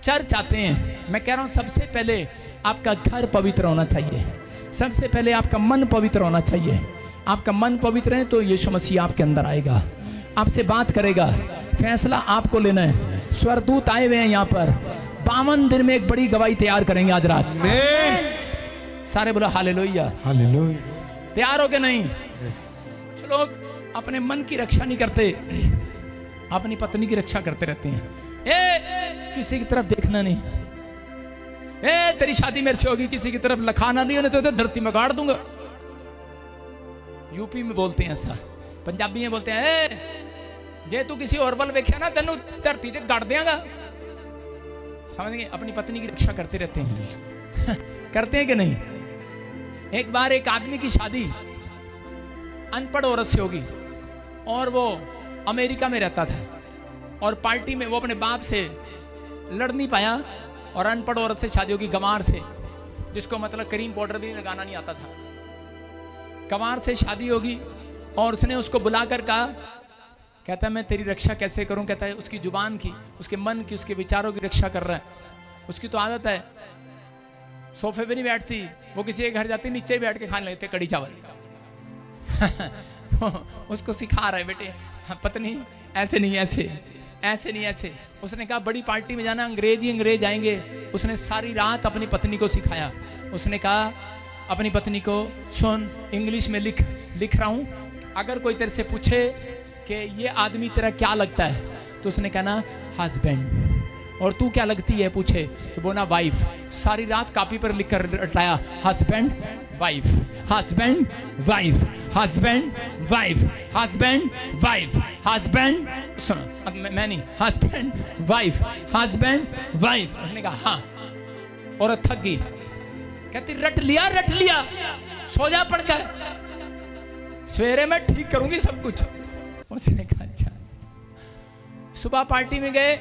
Speaker 1: चर्च आते हैं, मैं कह रहा हूं सबसे पहले आपका घर पवित्र होना चाहिए, सबसे पहले आपका मन पवित्र होना चाहिए। आपका मन पवित्र है तो यीशु मसीह आपके अंदर आएगा, आपसे बात करेगा, फैसला आपको लेना है। स्वर्गदूत आए हुए हैं यहाँ पर, 52 दिन में एक बड़ी गवाही तैयार करेंगे आज रात। सारे बोलो हालेलुया।
Speaker 2: हालेलुया।
Speaker 1: तैयार हो के नहीं? जो लोग अपने मन की रक्षा नहीं करते, अपनी पत्नी की रक्षा करते रहते हैं। किसी की तरफ देखना नहीं, तेरी शादी मेरे से होगी, किसी की तरफ लखाना नहीं होने तो धरती में गाड़ दूंगा। यूपी में बोलते हैं ऐसा, पंजाबी में बोलते हैं जे तू किसी और वल वेख्या ना तेन धरती से गाड़ देगा। समझ गए? अपनी पत्नी की रक्षा करते रहते हैं करते हैं कि नहीं? एक बार एक आदमी की शादी अनपढ़ औरत से होगी, और वो अमेरिका में रहता था, और पार्टी में वो अपने बाप से लड़ नहीं पाया, और अनपढ़ औरत से शादी होगी, गंवार से, जिसको मतलब क्रीम पाउडर भी लगाना नहीं आता था। गंवार से शादी होगी, और उसने उसको बुलाकर कहा, कहता है मैं तेरी रक्षा कैसे करूं? कहता है उसकी जुबान की, उसके मन की, उसके विचारों की रक्षा कर रहा है। उसकी तो आदत है सोफे पे नहीं बैठती, वो किसी के घर जाती नीचे ही बैठ के खाने लेते कड़ी चावल उसको सिखा रहा है बेटे पत्नी ऐसे नहीं ऐसे, ऐसे नहीं ऐसे। उसने कहा बड़ी पार्टी में जाना, अंग्रेज ही अंग्रेज आएंगे। उसने सारी रात अपनी पत्नी को सिखाया। उसने कहा अपनी पत्नी को, सुन इंग्लिश में लिख रहा हूँ, अगर कोई तेरे से पूछे कि ये आदमी तेरा क्या लगता है तो उसने कहना हस्बैंड, और तू क्या लगती है पूछे तो बोलना वाइफ। सारी रात कॉपी पर लिख कर रटाया, husband wife, husband wife, husband wife, husband wife, husband, सुनो मैं नहीं, हस्बैंड वाइफ, हस्बैंड वाइफ। उसने कहा हाँ, और थक गई। कहती रट लिया, सो जा पड़कर, सवेरे मैं ठीक करूंगी सब कुछ। उसने कहा अच्छा। सुबह पार्टी में गए,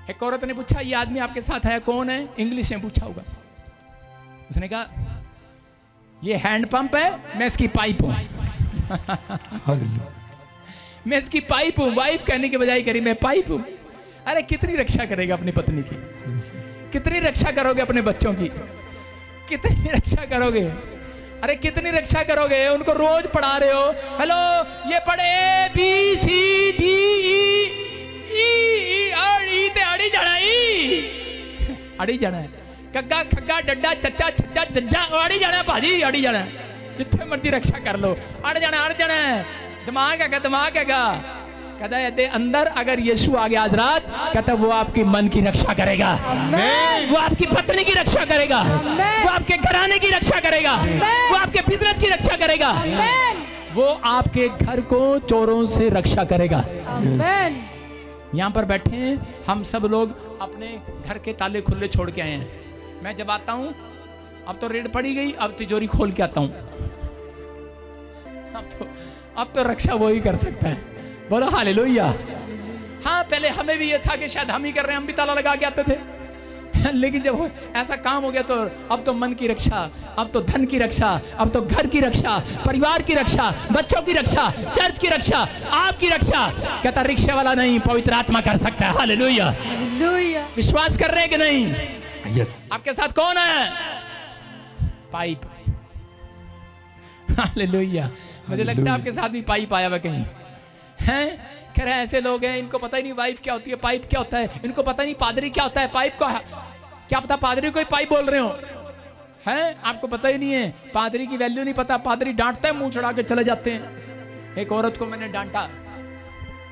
Speaker 1: एक औरत ने पूछा ये आदमी आपके साथ है कौन है, इंग्लिश में पूछा होगा। उसने कहा ये हैंड पंप है, मैं इसकी पाइप हूं। मैं इसकी पाइप हूं। वाइफ कहने के बजाय करी मैं पाइप हूं। अरे कितनी रक्षा करेगा अपनी पत्नी की, कितनी रक्षा करोगे अपने बच्चों की, कितनी रक्षा करोगे, अरे कितनी रक्षा करोगे। उनको रोज पढ़ा रहे हो, हेलो ये पढ़े ABCD अड़ी जाना है, कग्गा खग्गा डड्डा चच्चा छज्जा जज्जा अड़ी जाना है भाजी, अड़ी जाना है। जितने मर्जी रक्षा कर लो, अड़ जाना है। दिमाग हैगा। कहता है अंदर अगर यीशु आ गया आज रात, कहता वो आपकी मन की रक्षा करेगा, वो आपकी पत्नी की रक्षा करेगा, वो आपके घराने की रक्षा करेगा, वो आपके बिजनेस की रक्षा करेगा, वो आपके घर को चोरों से रक्षा करेगा। यहाँ पर बैठे हैं हम सब लोग, अपने घर के ताले खुले छोड़ के आए हैं। मैं जब आता हूँ, अब तो रेड पड़ी गई, अब तिजोरी खोल के आता हूँ। अब तो रक्षा वो ही कर सकता है। बोलो हालेलुया। हाँ पहले हमें भी ये था कि शायद हम ही कर रहे हैं, हम भी ताला लगा के आते थे। लेकिन जब ऐसा काम हो गया तो अब तो मन की रक्षा, अब तो धन की रक्षा, अब तो घर की रक्षा, परिवार की रक्षा, बच्चों की रक्षा, चर्च की रक्षा, आपकी रक्षा। कहता रिक्शा वाला नहीं, पवित्र आत्मा कर सकता है। हालेलुया। विश्वास कर रहे हैं कि नहीं?
Speaker 2: यस।
Speaker 1: आपके साथ कौन है? पाइप। हालेलुया। मुझे लगता है आपके साथ भी पाइप आया हुआ कहीं हैं। कह रहे ऐसे लोग हैं, इनको पता ही नहीं वाइफ क्या होती है, पाइप क्या होता है, इनको पता नहीं पादरी क्या होता है, पाइप को क्या पता, पादरी को ही पाइप बोल रहे हो हैं। आपको पता ही नहीं है, पादरी की वैल्यू नहीं पता। पादरी डांटता है, मुंह चढ़ा के चले जाते हैं। एक औरत को मैंने डांटा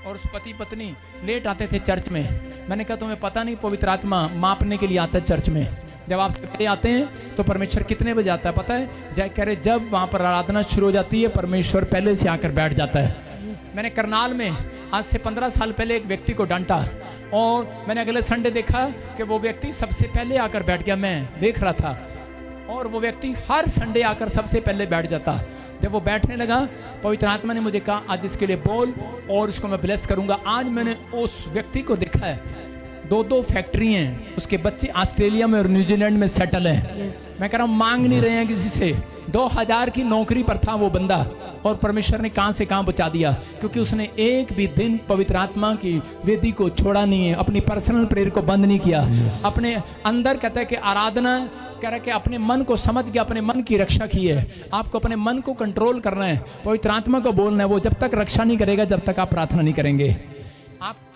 Speaker 1: और उस पति पत्नी लेट आते थे चर्च में। मैंने कहा तुम्हें पता नहीं पवित्र आत्मा मापने के लिए आता है चर्च में। जब आप सबके आते हैं तो परमेश्वर कितने बजे आता है पता है? कह रहे जब वहाँ पर आराधना शुरू हो जाती है, परमेश्वर पहले से आकर बैठ जाता है। मैंने करनाल में आज से 15 साल पहले एक व्यक्ति को डांटा और मैंने अगले संडे देखा कि वो व्यक्ति सबसे पहले आकर बैठ गया। मैं देख रहा था और वो व्यक्ति हर संडे आकर सबसे पहले बैठ जाता। जब वो बैठने लगा, पवित्र आत्मा ने मुझे कहा आज इसके लिए बोल और इसको मैं ब्लेस करूंगा। आज मैंने उस व्यक्ति को देखा है, 2 फैक्ट्री हैं, उसके बच्चे ऑस्ट्रेलिया में और न्यूजीलैंड में सेटल हैं। मैं कह रहा हूँ मांग नहीं रहे हैं किसी से। 2000 की नौकरी पर था वो बंदा और परमेश्वर ने कहाँ से कहाँ बचा दिया, क्योंकि उसने एक भी दिन पवित्र आत्मा की वेदी को छोड़ा नहीं है, अपनी पर्सनल प्रेयर को बंद नहीं किया। अपने अंदर कहता है कि आराधना कह रहा है कि अपने मन को समझ के अपने मन की रक्षा की है। आपको अपने मन को कंट्रोल करना है, पवित्र आत्मा को बोलना है। वो जब तक रक्षा नहीं करेगा जब तक आप प्रार्थना नहीं करेंगे।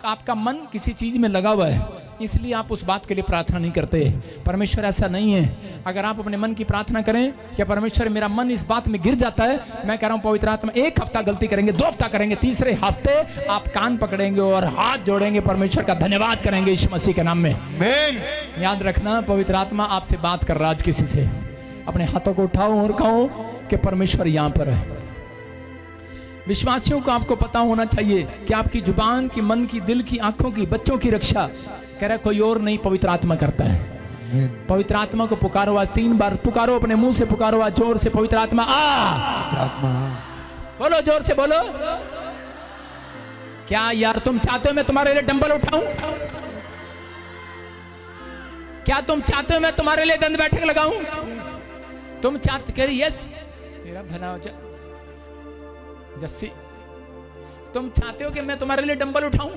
Speaker 1: आपका मन किसी चीज में लगा हुआ है, इसलिए आप उस बात के लिए प्रार्थना नहीं करते। परमेश्वर ऐसा नहीं है। अगर आप अपने मन की प्रार्थना करें कि परमेश्वर मेरा मन इस बात में गिर जाता है, मैं कह रहा हूं पवित्र आत्मा 1 हफ्ता गलती करेंगे, 2 हफ्ता करेंगे, तीसरे हफ्ते आप कान पकड़ेंगे और हाथ जोड़ेंगे, परमेश्वर का धन्यवाद करेंगे यीशु मसीह के नाम में। याद रखना पवित्र आत्मा आपसे बात कर रहा आज किसी से। अपने हाथों को उठाओ और कहो कि परमेश्वर यहाँ पर है। विश्वासियों को आपको पता होना चाहिए कि आपकी जुबान की, मन की, दिल की, आंखों की, बच्चों की रक्षा कह रहा कोई और नहीं, पवित्र आत्मा करता है। पवित्र आत्मा को पुकारो, आज 3 बार पुकारो, अपने मुंह से पुकारो, आज जोर से पवित्र आत्मा आ। बोलो जोर से बोलो। क्या यार तुम चाहते हो मैं तुम्हारे लिए डंबल उठाऊं? क्या तुम चाहते हो मैं तुम्हारे लिए दंड बैठक लगाऊं? तुम चाहते कह रही यस तेरा भला हो जाए जस्सी, तुम चाहते हो कि मैं तुम्हारे लिए डंबल उठाऊं?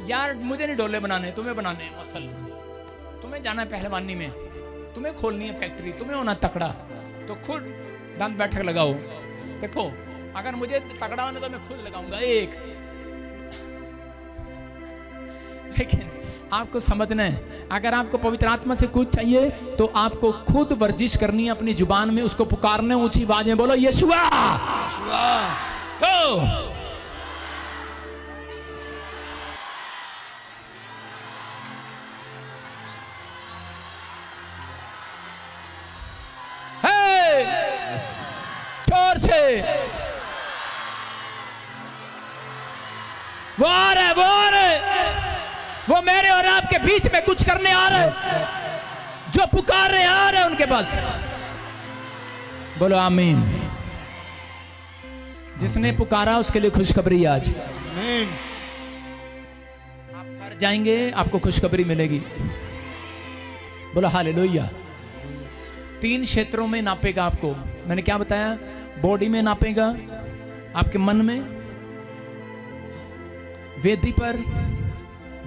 Speaker 1: यार मुझे नहीं डोले बनाने, तुम्हें बनाने हैं मसल। तुम्हें जाना है पहलवानी में, तुम्हें खोलनी है फैक्ट्री, तुम्हें होना तकड़ा, तो खुद दंड बैठक लगाओ। देखो अगर मुझे तगड़ा होना तो मैं खुद लगाऊंगा। 1 लेकिन आपको समझना है, अगर आपको पवित्र आत्मा से कुछ चाहिए तो आपको खुद वर्जिश करनी है अपनी जुबान में, उसको पुकारने, ऊंची आवाज में बोलो यीशुआ। तो जोर से वो आ रहा है, वो आ रहा है, वो मेरे और आपके बीच में कुछ करने आ रहा है। जो पुकार रहे आ रहे हैं उनके पास। बोलो आमीन। जिसने पुकारा उसके लिए खुशखबरी आज।
Speaker 2: आमीन।
Speaker 1: आप घर जाएंगे, आपको खुशखबरी मिलेगी। बोलो हालेलुया। 3 क्षेत्रों में नापेगा आपको। मैंने क्या बताया? बॉडी में नापेगा, आपके मन में, वेदी पर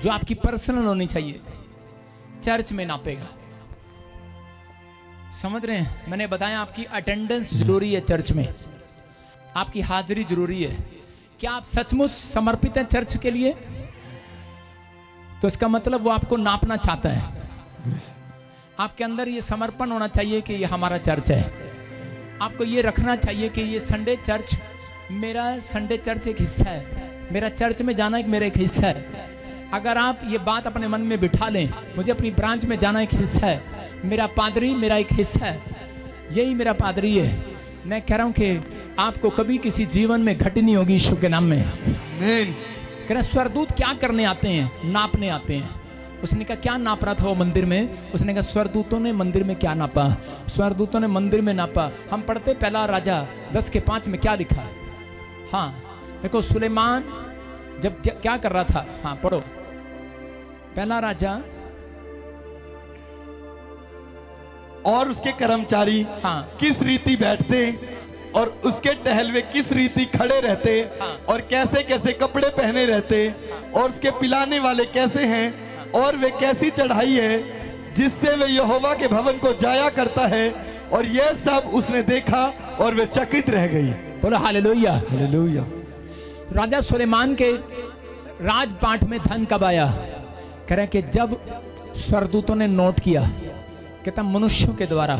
Speaker 1: जो आपकी पर्सनल होनी चाहिए, चर्च में नापेगा। समझ रहे हैं? मैंने बताया आपकी अटेंडेंस जरूरी है, चर्च में आपकी हाजिरी जरूरी है। क्या आप सचमुच समर्पित हैं चर्च के लिए? तो इसका मतलब वो आपको नापना चाहता है। आपके अंदर ये समर्पण होना चाहिए कि ये हमारा चर्च है। आपको ये रखना चाहिए कि ये संडे चर्च मेरा, संडे चर्च एक हिस्सा है, मेरा चर्च में जाना एक मेरा एक हिस्सा है। अगर आप ये बात अपने मन में बिठा लें, मुझे अपनी ब्रांच में जाना एक हिस्सा है, मेरा पादरी मेरा एक हिस्सा है, यही मेरा पादरी है। मैं कह रहा हूँ कि आपको कभी किसी जीवन में घटी नहीं होगी यीशु के नाम में।
Speaker 2: आमीन।
Speaker 1: कह रहा स्वर्गदूत क्या करने आते हैं? नापने आते हैं। उसने कहा क्या नाप रहा था वो मंदिर में? उसने कहा स्वर्गदूतों ने मंदिर में क्या नापा? स्वर्गदूतों ने मंदिर में नापा। हम पढ़ते पहला राजा 10:5 में क्या लिखा? हाँ देखो, सुलेमान जब क्या कर रहा था? हाँ पढ़ो, पहला राजा।
Speaker 2: और उसके कर्मचारी
Speaker 1: हाँ
Speaker 2: किस रीति बैठते और उसके टहलवे किस रीति खड़े रहते,
Speaker 1: हाँ।
Speaker 2: और कैसे कैसे कपड़े पहने रहते, और उसके पिलाने वाले कैसे हैं, और वे कैसी चढ़ाई है जिससे वे यहोवा के भवन को जाया करता है। और यह सब उसने देखा और वे चकित रह गई।
Speaker 1: बोलो हालेलुया।
Speaker 2: हालेलुया।
Speaker 1: राजा सुलेमान के राजपाट में धन कब आया? कह रहे कि जब स्वर्गदूतों ने नोट किया, कहता मनुष्यों के द्वारा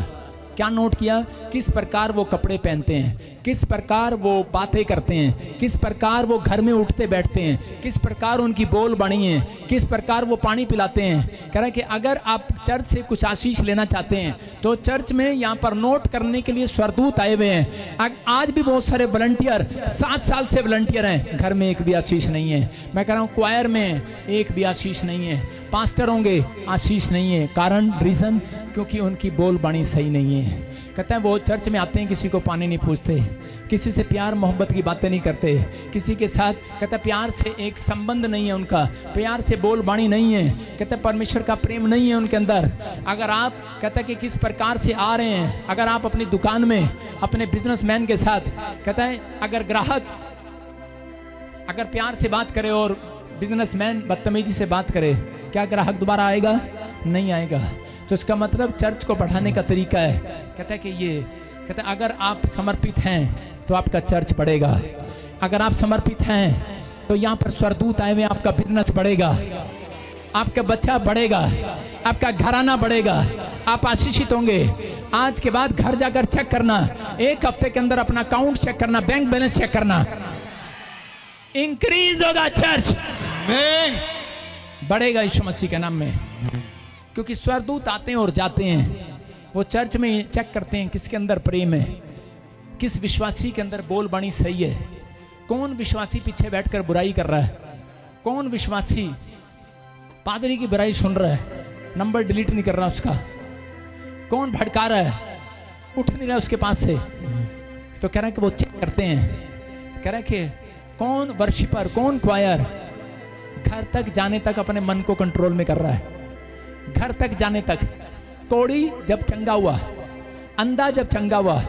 Speaker 1: क्या नोट किया, किस प्रकार वो कपड़े पहनते हैं, किस प्रकार वो बातें करते हैं, किस प्रकार वो घर में उठते बैठते हैं, किस प्रकार उनकी बोल बाणी है, किस प्रकार वो पानी पिलाते हैं। कह रहा है कि अगर आप चर्च से कुछ आशीष लेना चाहते हैं तो चर्च में यहाँ पर नोट करने के लिए स्वर्गदूत आए हुए हैं। आज भी बहुत सारे वॉलंटियर 7 साल से वॉलंटियर हैं, घर में एक भी आशीष नहीं है। मैं कह रहा हूँ क्वायर में एक भी आशीष नहीं है, पास्टर होंगे आशीष नहीं है। कारण रीजन, क्योंकि उनकी बोल बाणी सही नहीं है। कहते हैं वो चर्च में आते हैं, किसी को पानी नहीं पूछते, किसी से प्यार मोहब्बत की बातें नहीं करते, किसी के साथ कहता प्यार से एक संबंध नहीं है उनका, प्यार से बोल बाणी नहीं है। कहते परमेश्वर का प्रेम नहीं है उनके अंदर। अगर आप कहता कि किस प्रकार से आ रहे हैं, अगर आप अपनी दुकान में अपने बिजनेसमैन के साथ, कहता है अगर ग्राहक अगर प्यार से बात करे और बिजनेसमैन बदतमीजी से बात करे, क्या ग्राहक दोबारा आएगा? नहीं आएगा। तो इसका मतलब चर्च को बढ़ाने का तरीका है। कहता है कि ये कहता है अगर आप समर्पित हैं तो आपका चर्च बढ़ेगा। अगर आप समर्पित हैं तो यहाँ पर स्वर्गदूत आए हुए, आपका बिजनेस बढ़ेगा, आपका बच्चा बढ़ेगा, आपका घराना बढ़ेगा, आप आशीषित होंगे। आज के बाद घर जाकर चेक करना, 1 हफ्ते के अंदर अपना अकाउंट चेक करना, बैंक बैलेंस चेक करना, इंक्रीज होगा चर्च, बढ़ेगा यीशु मसीह के नाम में। क्योंकि स्वर्गदूत आते हैं और जाते हैं, वो चर्च में चेक करते हैं किसके अंदर प्रेम है, किस विश्वासी के अंदर बोल बाणी सही है, कौन विश्वासी पीछे बैठकर बुराई कर रहा है, कौन विश्वासी पादरी की बुराई सुन रहा है, नंबर डिलीट नहीं कर रहा उसका, कौन भड़का रहा है, उठ नहीं रहा उसके पास से। तो कह रहा है कि वो चेक करते हैं। कह रहा है कि कौन वर्शिपर, कौन क्वायर घर तक जाने तक अपने मन को कंट्रोल में कर रहा है, घर तक जाने तक। कोड़ी जब चंगा हुआ, अंधा जब चंगा हुआ,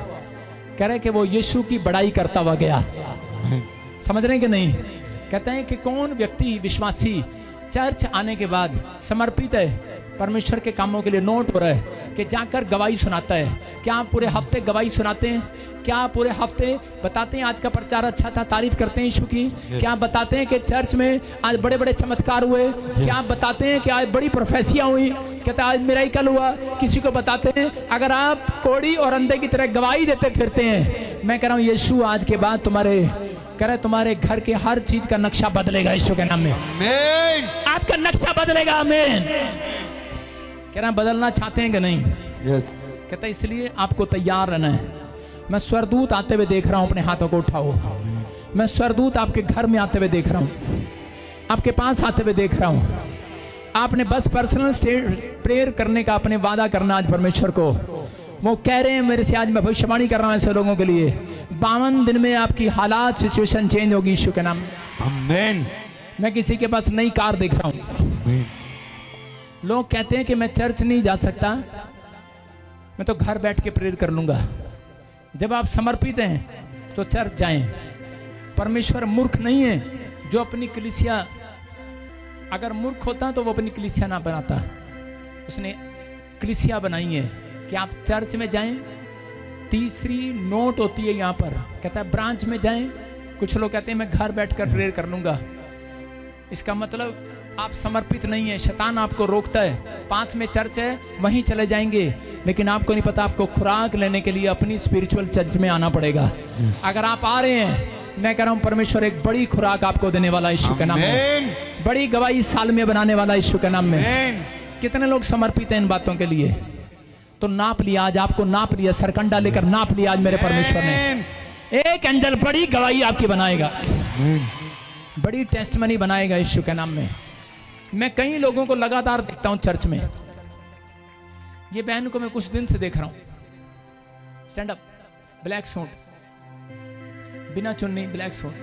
Speaker 1: कह रहे कि वो यीशु की बड़ाई करता हुआ गया। समझ रहे हैं कि नहीं? कहते हैं कि कौन व्यक्ति विश्वासी चर्च आने के बाद समर्पित है, परमेश्वर के कामों के लिए नोट हो रहा है कि जाकर गवाही सुनाता है। क्या आप पूरे हफ्ते गवाही सुनाते हैं? क्या आप पूरे हफ्ते बताते हैं आज का प्रचार अच्छा था, तारीफ करते हैं यीशु की? क्या आप बताते हैं कि चर्च में आज बड़े बड़े चमत्कार हुए? क्या आप बताते हैं कि आज बड़ी प्रोफेसियां हुई? कहता आज मिरेकल हुआ? किसी को बताते हैं? अगर आप कोड़ी और अंधे की तरह गवाही देते फिरते हैं, मैं कह रहा हूँ यीशु आज के बाद तुम्हारे घर के हर चीज का नक्शा बदलेगा यीशु के नाम में।
Speaker 2: आमीन।
Speaker 1: आपका नक्शा बदलेगा। आमीन। कह रहा बदलना चाहते हैं कि नहीं?
Speaker 2: यस।
Speaker 1: कहता इसलिए आपको तैयार रहना है। मैं स्वर्गदूत आते हुए देख रहा हूं, अपने हाथों को उठाओ। मैं स्वर्गदूत आपके घर में आते हुए देख रहा हूं, आपके पास आते हुए देख रहा हूं। आपने बस पर्सनल प्रेयर करने का अपने वादा करना आज परमेश्वर को। वो कह रहे हैं मेरे से, आज मैं भविष्यवाणी कर रहा हूं ऐसे लोगों के लिए, 52 दिन में आपकी हालात सिचुएशन चेंज होगी यीशु के नाम में।
Speaker 2: आमीन।
Speaker 1: मैं किसी के पास नई कार देख रहा हूं। लोग कहते हैं कि मैं चर्च नहीं जा सकता, मैं तो घर बैठ के प्रेयर कर लूंगा। जब आप समर्पित हैं तो चर्च जाएं। परमेश्वर मूर्ख नहीं है जो अपनी कलीसिया, अगर मूर्ख होता तो वो अपनी कलीसिया ना बनाता। उसने कलीसिया बनाई है कि आप चर्च में जाएं। तीसरी नोट होती है यहाँ पर, कहता है ब्रांच में जाएं। कुछ लोग कहते हैं मैं घर बैठकर प्रेयर कर लूंगा। इसका मतलब आप समर्पित नहीं है, शैतान आपको रोकता है। पास में चर्च है वहीं चले जाएंगे, लेकिन आपको नहीं पता आपको खुराक लेने के लिए अपनी स्पिरिचुअल चर्च में आना पड़ेगा। अगर आप आ रहे हैं, मैं कह रहा हूं परमेश्वर एक बड़ी खुराक आपको देने वाला यीशु के नाम में, बड़ी गवाही इस साल में बनाने वाला यीशु के नाम में। कितने लोग समर्पित हैं इन बातों के लिए? तो नाप लिया, आज आपको नाप लिया, सरकंडा लेकर नाप लिया आज मेरे परमेश्वर ने। एक एंजल बड़ी गवाही आपकी बनाएगा, बड़ी टेस्टमनी बनाएगा यीशु के नाम में। मैं कई लोगों को लगातार देखता हूं चर्च में। ये बहन को मैं कुछ दिन से देख रहा हूं, स्टैंड अप, ब्लैक सूट, बिना चुन्नी, ब्लैक सूट।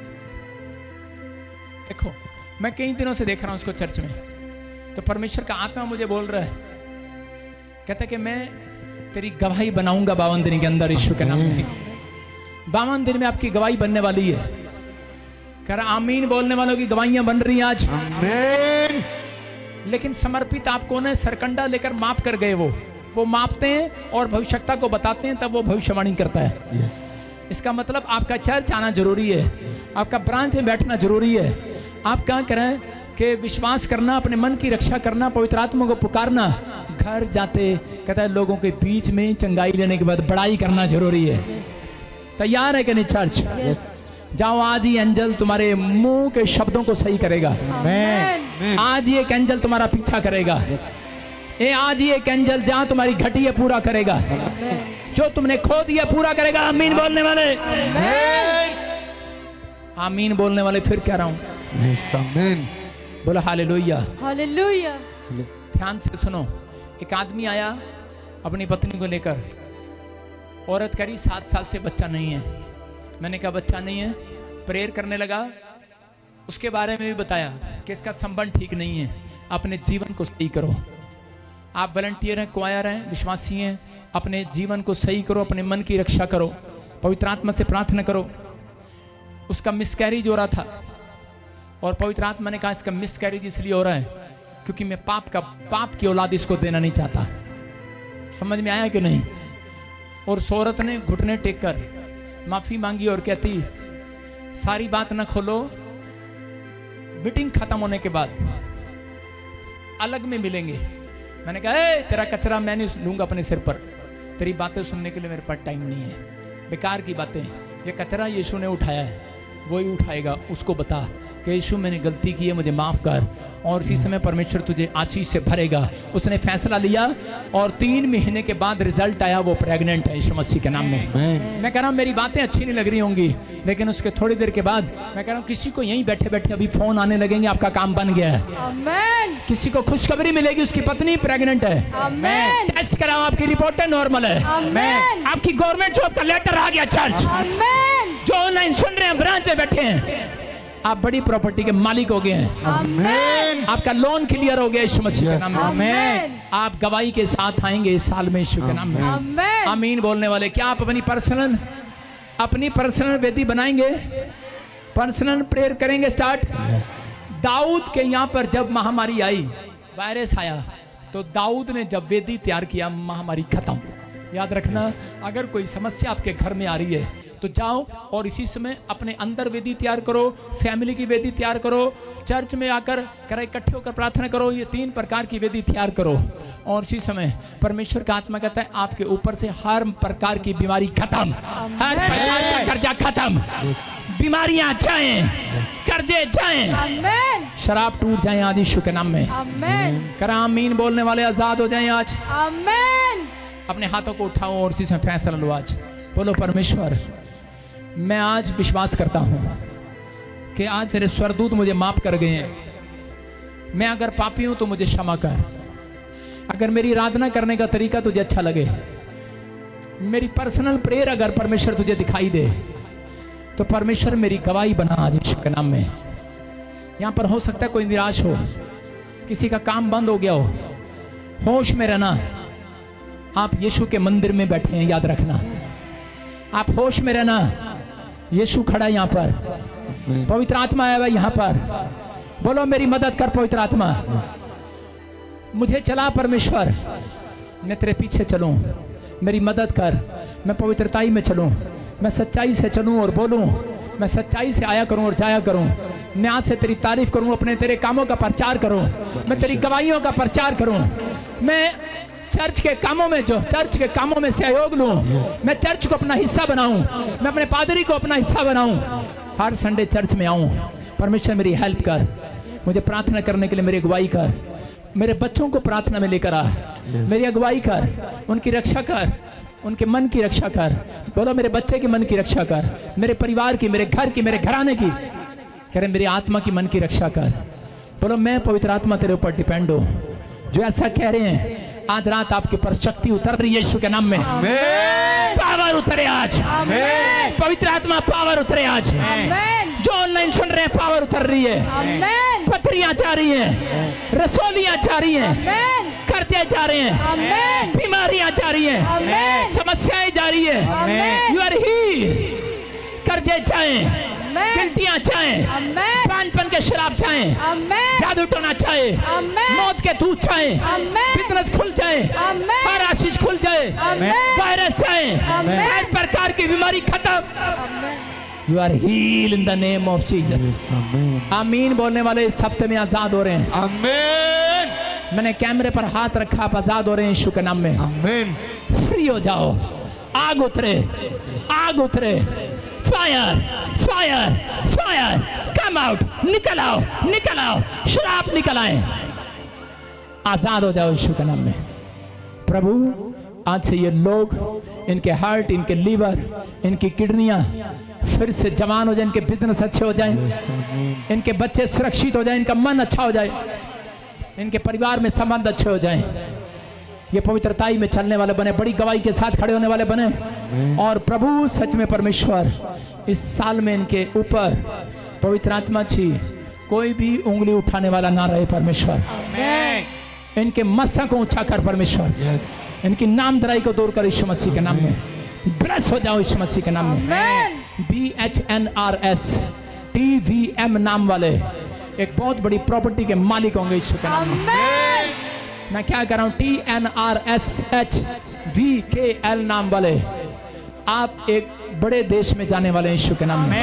Speaker 1: देखो मैं कई दिनों से देख रहा हूं उसको चर्च में। तो परमेश्वर का आत्मा मुझे बोल रहा है, कहता है कि मैं तेरी गवाही बनाऊंगा 52 दिन के अंदर यीशु के नाम में। 52 दिन में आपकी गवाही बनने वाली है। कह रहा आमीन बोलने वालों की गवाहियां बन रही हैं आज।
Speaker 2: आमीन।
Speaker 1: लेकिन समर्पित आप कौन है? सरकंडा लेकर माप कर गए। वो मापते हैं और भविष्यता को बताते हैं, तब वो भविष्यवाणी करता है।
Speaker 2: यस।
Speaker 1: इसका मतलब आपका चर्च आना जरूरी है, आपका ब्रांच में बैठना जरूरी है। आप क्या करें कि विश्वास करना, अपने मन की रक्षा करना, पवित्र आत्मा को पुकारना, घर जाते कहता है लोगों के बीच में चंगाई लेने के बाद बड़ाई करना जरूरी है। तैयार है कि नहीं चर्च? जाओ, आज ही एंजल तुम्हारे मुंह के शब्दों को सही करेगा। आज ही एक एंजल तुम्हारा पीछा करेगा। आज ही एक एंजल जहां तुम्हारी घटी है पूरा करेगा, जो तुमने खो दिया पूरा करेगा। आमीन बोलने वाले, आमीन बोलने वाले, फिर कह रहा हूं
Speaker 2: आमीन।
Speaker 1: बोलो हालेलुया।
Speaker 3: हालेलुया।
Speaker 1: ध्यान से सुनो। एक आदमी आया अपनी पत्नी को लेकर, औरत करी 7 साल से बच्चा नहीं है। मैंने कहा बच्चा नहीं है, प्रेयर करने लगा। उसके बारे में भी बताया कि इसका संबंध ठीक नहीं है, अपने जीवन को सही करो। आप वॉलंटियर हैं, क्वायर हैं, विश्वासी हैं, अपने जीवन को सही करो, अपने मन की रक्षा करो, पवित्र आत्मा से प्रार्थना करो। उसका मिसकैरेज हो रहा था और पवित्र आत्मा ने कहा इसका मिसकैरेज इसलिए हो रहा है क्योंकि मैं पाप की औलाद इसको देना नहीं चाहता। समझ में आया कि नहीं? और उस औरत ने घुटने टेक कर माफी मांगी और कहती सारी बात न खोलो, मीटिंग खत्म होने के बाद अलग में मिलेंगे। मैंने कहा तेरा कचरा मैं नहीं लूंगा अपने सिर पर, तेरी बातें सुनने के लिए मेरे पास टाइम नहीं है, बेकार की बातें। ये कचरा यीशु ने उठाया है, वही उठाएगा। उसको बता कि यीशु मैंने गलती की है, मुझे माफ कर, और इसी समय परमेश्वर तुझे आशीष से भरेगा। उसने फैसला लिया और 3 महीने के बाद रिजल्ट आया, वो प्रेग्नेंट है यीशु मसीह के नाम में। मैं कह रहा हूँ मेरी बातें अच्छी नहीं लग रही होंगी, लेकिन उसके थोड़ी देर के बाद मैं कह रहा हूँ किसी को यहीं बैठे बैठे अभी फोन आने लगेंगे, आपका काम बन गया है।
Speaker 3: आमीन।
Speaker 1: किसी को खुशखबरी मिलेगी, उसकी पत्नी प्रेग्नेंट है।
Speaker 3: आमीन।
Speaker 1: टेस्ट कराओ, आपकी रिपोर्ट नॉर्मल है।
Speaker 3: आमीन।
Speaker 1: आपकी गवर्नमेंट जॉब का लेटर आ गया। चर्च
Speaker 3: आमीन।
Speaker 1: जो ऑनलाइन सुन रहे हैं, ब्रांच में बैठे हैं, आप बड़ी प्रॉपर्टी के मालिक हो गए हैं।
Speaker 3: आमीन।
Speaker 1: आपका लोन क्लियर हो गया यीशु मसीह के नाम में।
Speaker 3: आमीन।
Speaker 1: आप गवाही के साथ आएंगे इस साल में यीशु के नाम में।
Speaker 3: आमीन।
Speaker 1: आमीन बोलने वाले, क्या आप अपनी पर्सनल वेदी बनाएंगे? पर्सनल प्रेयर करेंगे स्टार्ट। दाऊद के यहाँ पर जब महामारी आई, वायरस आया, तो दाऊद ने जब वेदी तैयार किया, महामारी खत्म। याद रखना, अगर कोई समस्या आपके घर में आ रही है तो जाओ और इसी समय अपने अंदर वेदी तैयार करो, फैमिली की वेदी तैयार करो, चर्च में आकर कर इकट्ठे होकर प्रार्थना करो। ये 3 प्रकार की वेदी तैयार करो और इसी समय परमेश्वर का आत्मा कहता है आपके ऊपर से हर प्रकार की बीमारी खत्म, हर प्रकार का कर्जा खत्म, बीमारियां जाएं, कर्जे जाएं,
Speaker 3: आमेन,
Speaker 1: शराब टूट जाएं आज यीशु के नाम में।
Speaker 3: आमेन,
Speaker 1: कर आमीन बोलने वाले आजाद हो जाएं आज।
Speaker 3: आमेन,
Speaker 1: अपने हाथों को उठाओ और इसी समय फैसला लो आज। बोलो परमेश्वर, मैं आज विश्वास करता हूं कि आज तेरे स्वर्गदूत मुझे माफ कर गए हैं। मैं अगर पापी हूं तो मुझे क्षमा कर। अगर मेरी आराधना करने का तरीका तुझे अच्छा लगे, मेरी पर्सनल प्रेयर अगर परमेश्वर तुझे दिखाई दे, तो परमेश्वर मेरी गवाही बना आज यीशु के नाम में। यहां पर हो सकता है कोई निराश हो, किसी का काम बंद हो गया हो, होश में रहना। आप यीशु के मंदिर में बैठे हैं, याद रखना, आप होश में रहना। यीशु खड़ा है यहाँ पर, पवित्र आत्मा आया हुआ यहाँ पर। बोलो मेरी मदद कर पवित्र आत्मा, मुझे चला परमेश्वर, मैं तेरे पीछे चलूं, मेरी मदद कर। मैं पवित्रताई में चलूं, मैं सच्चाई से चलूं और बोलूं, मैं सच्चाई से आया करूं और जाया करूं। मैं आज से तेरी तारीफ करूं, अपने तेरे कामों का प्रचार करूं, मैं तेरी गवाहियों का प्रचार करूं। मैं चर्च के कामों में, जो चर्च के कामों में सहयोग लूं, मैं चर्च को अपना हिस्सा बनाऊं, मैं अपने पादरी को अपना हिस्सा बनाऊं, हर संडे चर्च में आऊं। परमेश्वर मेरी हेल्प कर, मुझे प्रार्थना करने के लिए मेरी अगुवाई कर, मेरे बच्चों को प्रार्थना में लेकर आ, मेरी अगुवाई कर, उनकी रक्षा कर, उनके मन की रक्षा कर। बोलो मेरे बच्चे के मन की रक्षा कर, मेरे परिवार की, मेरे घर की, मेरे घराने की, कह रहे मेरी आत्मा की मन की रक्षा कर। बोलो मैं पवित्र आत्मा तेरे ऊपर डिपेंड हूं। जो ऐसा कह रहे हैं, आज रात आपके ऊपर शक्ति उतर रही है यीशु के नाम में। पावर उतरे आज, पवित्र आत्मा पावर उतरे आज। जो ऑनलाइन सुन रहे हैं, पावर उतर रही है, पथरियां जा रही हैं, रसोलियां जा रही हैं, कर्जे जा रहे हैं, बीमारियां जा रही हैं, समस्याएं जा रही है। You are healed. कर्जे जाएं, गिल्टियां जाएं, पानपन के शराब जाएं, जादू टोना जाए, मौत के दूत जाए, बिजनेस खुल जाए, हर आशीष खुल जाए, वायरस जाए, हर प्रकार की बीमारी खत्म। You are heal in the name of Jesus. आमीन बोलने वाले इस हफ्ते में आजाद हो रहे हैं।
Speaker 2: आमीन।
Speaker 1: मैंने कैमरे पर हाथ रखा, आप आजाद हो रहे हैं यीशु के नाम में।
Speaker 2: आमीन।
Speaker 1: फ्री हो जाओ, आग उतरे, आग उतरे, fire fire fire, come out, निकल आओ, निकल आओ, शराब निकल आए, आजाद हो जाओ यीशु के नाम में। प्रभु आज से ये लोग, इनके हार्ट, इनके लीवर, इनकी किडनियां फिर से जवान हो जाए, इनके बिजनेस अच्छे हो जाएं, इनके बच्चे सुरक्षित हो जाएं, इनका मन अच्छा हो जाए, इनके परिवार में संबंध अच्छे हो जाएं, ये पवित्रताई में चलने वाले बने, बड़ी गवाही के साथ खड़े होने वाले बने। और प्रभु सच में परमेश्वर इस साल में इनके ऊपर पवित्र आत्मा छी कोई भी उंगली उठाने वाला ना रहे परमेश्वर। इनके मस्तक को ऊंचा कर परमेश्वर, इनकी नामधराई को दूर कर यीशु मसीह के नाम में। ब्लेस हो जाओ यीशु मसीह के नाम में। BHNRS TVM नाम वाले एक बहुत बड़ी प्रॉपर्टी के मालिक होंगे यीशु के नाम में। मैं क्या कर रहा हूं, TNRSHVKL नाम वाले आप एक बड़े देश में जाने वाले यीशु के नाम में।